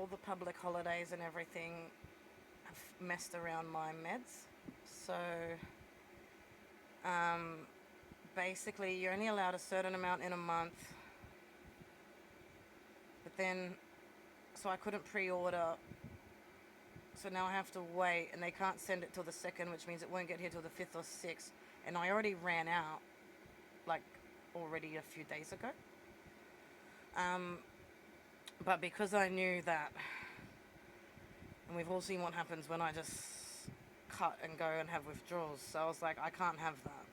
all the public holidays and everything have messed around my meds. So um, basically, you're only allowed a certain amount in a month. But then, so I couldn't pre-order. So now I have to wait, and they can't send it till the 2nd, which means it won't get here till the 5th or 6th. And I already ran out, like, already a few days ago. Um, but because I knew that, and we've all seen what happens when I just cut and go and have withdrawals, so I was like, I can't have that.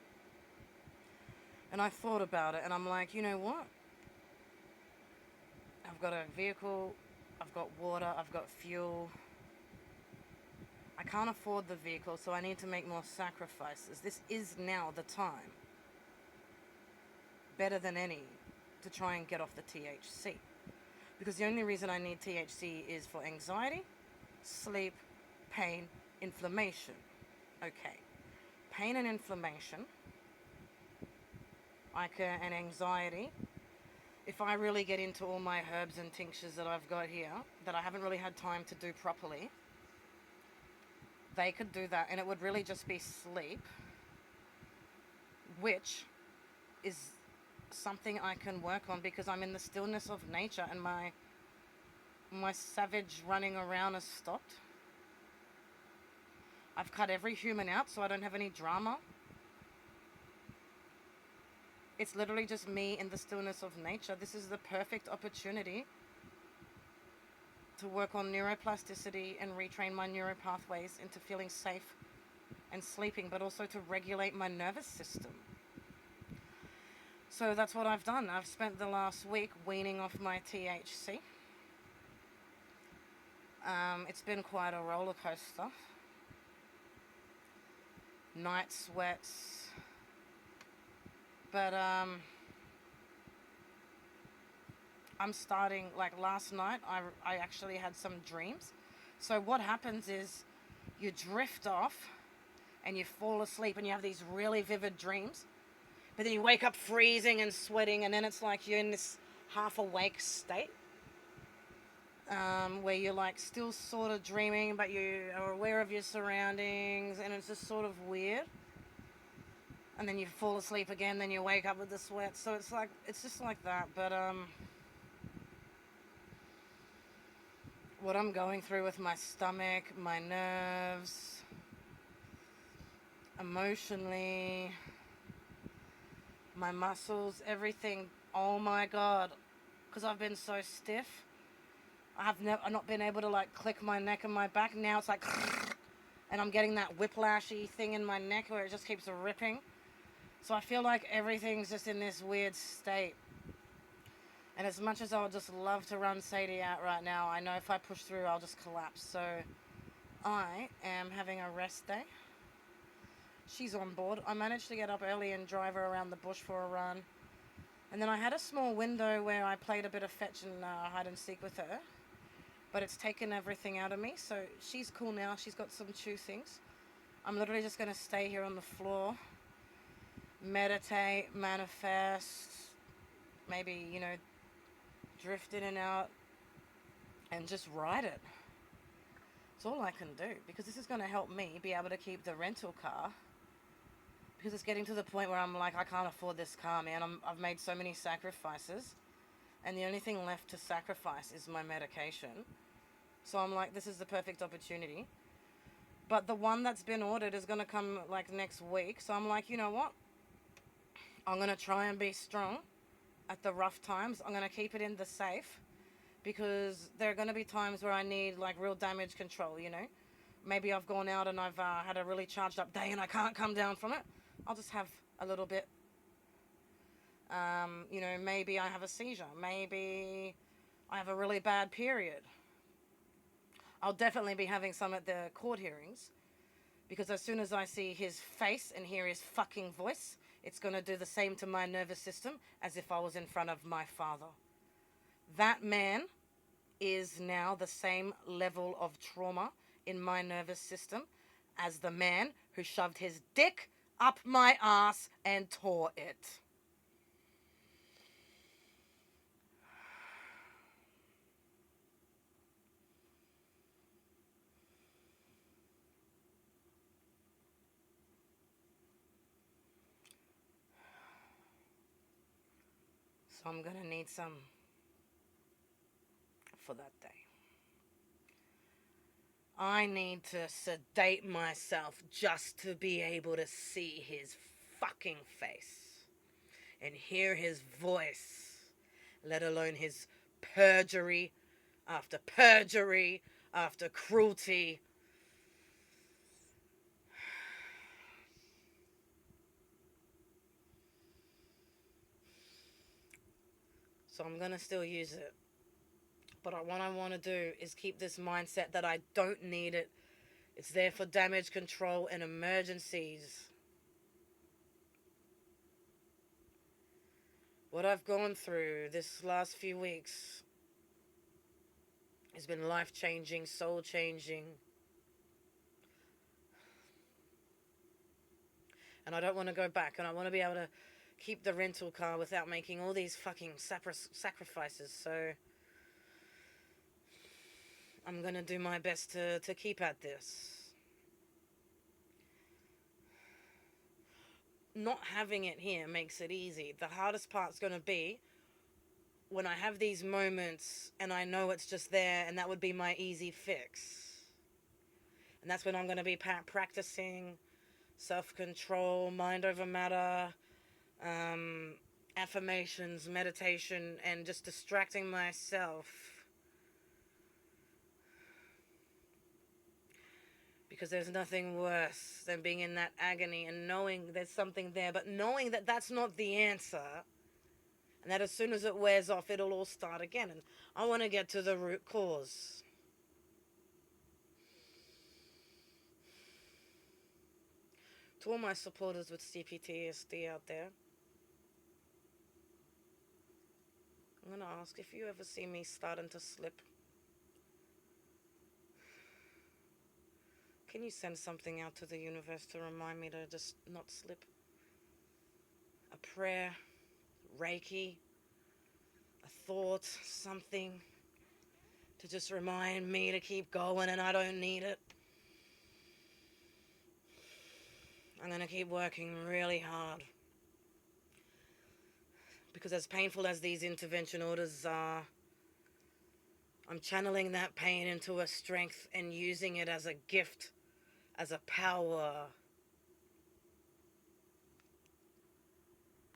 And I thought about it, and I'm like, you know what? I've got a vehicle, I've got water, I've got fuel. I can't afford the vehicle, so I need to make more sacrifices. This is now the time, better than any, to try and get off the THC. Because the only reason I need THC is for anxiety, sleep, pain, inflammation. Okay. Pain and inflammation, and anxiety. If I really get into all my herbs and tinctures that I've got here, that I haven't really had time to do properly, they could do that, and it would really just be sleep, which is something I can work on because I'm in the stillness of nature and my savage running around has stopped. I've cut every human out so I don't have any drama. It's literally just me in the stillness of nature. This is the perfect opportunity to work on neuroplasticity and retrain my neural pathways into feeling safe and sleeping, but also to regulate my nervous system. So that's what I've done. I've spent the last week weaning off my THC. It's been quite a roller coaster. Night sweats. But I'm starting, like last night, I actually had some dreams. So what happens is you drift off and you fall asleep and you have these really vivid dreams. But then you wake up freezing and sweating, and then it's like you're in this half awake state where you're like still sort of dreaming, but you are aware of your surroundings, and it's just sort of weird. And then you fall asleep again, then you wake up with the sweat. So it's just like that. But what I'm going through with my stomach, my nerves, emotionally, my muscles, everything. Oh my God. Because I've been so stiff. I've not been able to like click my neck and my back. Now it's like, and I'm getting that whiplashy thing in my neck where it just keeps ripping. So I feel like everything's just in this weird state. And as much as I would just love to run Sadie out right now, I know if I push through, I'll just collapse. So I am having a rest day. She's on board. I managed to get up early and drive her around the bush for a run. And then I had a small window where I played a bit of fetch and hide and seek with her. But it's taken everything out of me. So she's cool now. She's got some chew things. I'm literally just going to stay here on the floor, meditate, manifest, maybe, drift in and out and just ride it. It's all I can do, because this is going to help me be able to keep the rental car, because it's getting to the point where I'm like, I can't afford this car, man. I've made so many sacrifices, and the only thing left to sacrifice is my medication. So I'm like, this is the perfect opportunity. But the one that's been ordered is going to come like next week. So I'm like, you know what? I'm going to try and be strong at the rough times. I'm going to keep it in the safe, because there are going to be times where I need like real damage control, Maybe I've gone out and I've had a really charged up day and I can't come down from it. I'll just have a little bit. Maybe I have a seizure. Maybe I have a really bad period. I'll definitely be having some at the court hearings, because as soon as I see his face and hear his fucking voice, it's going to do the same to my nervous system as if I was in front of my father. That man is now the same level of trauma in my nervous system as the man who shoved his dick up my ass and tore it. So I'm going to need some for that day. I need to sedate myself just to be able to see his fucking face and hear his voice, let alone his perjury after perjury after cruelty. So I'm going to still use it. But what I want to do is keep this mindset that I don't need it. It's there for damage control and emergencies. What I've gone through this last few weeks has been life-changing, soul-changing. And I don't want to go back, and I want to be able to keep the rental car without making all these fucking sacrifices. So I'm going to do my best to keep at this. Not having it here makes it easy. The hardest part's going to be when I have these moments and I know it's just there, and that would be my easy fix. And that's when I'm going to be practicing self-control, mind over matter, affirmations, meditation, and just distracting myself. Because there's nothing worse than being in that agony and knowing there's something there, but knowing that that's not the answer, and that as soon as it wears off, it'll all start again. And I want to get to the root cause. To all my supporters with CPTSD out there, I'm going to ask, if you ever see me starting to slip, can you send something out to the universe to remind me to just not slip? A prayer, Reiki, a thought, something to just remind me to keep going, and I don't need it. I'm going to keep working really hard. Because as painful as these intervention orders are, I'm channeling that pain into a strength and using it as a gift, as a power,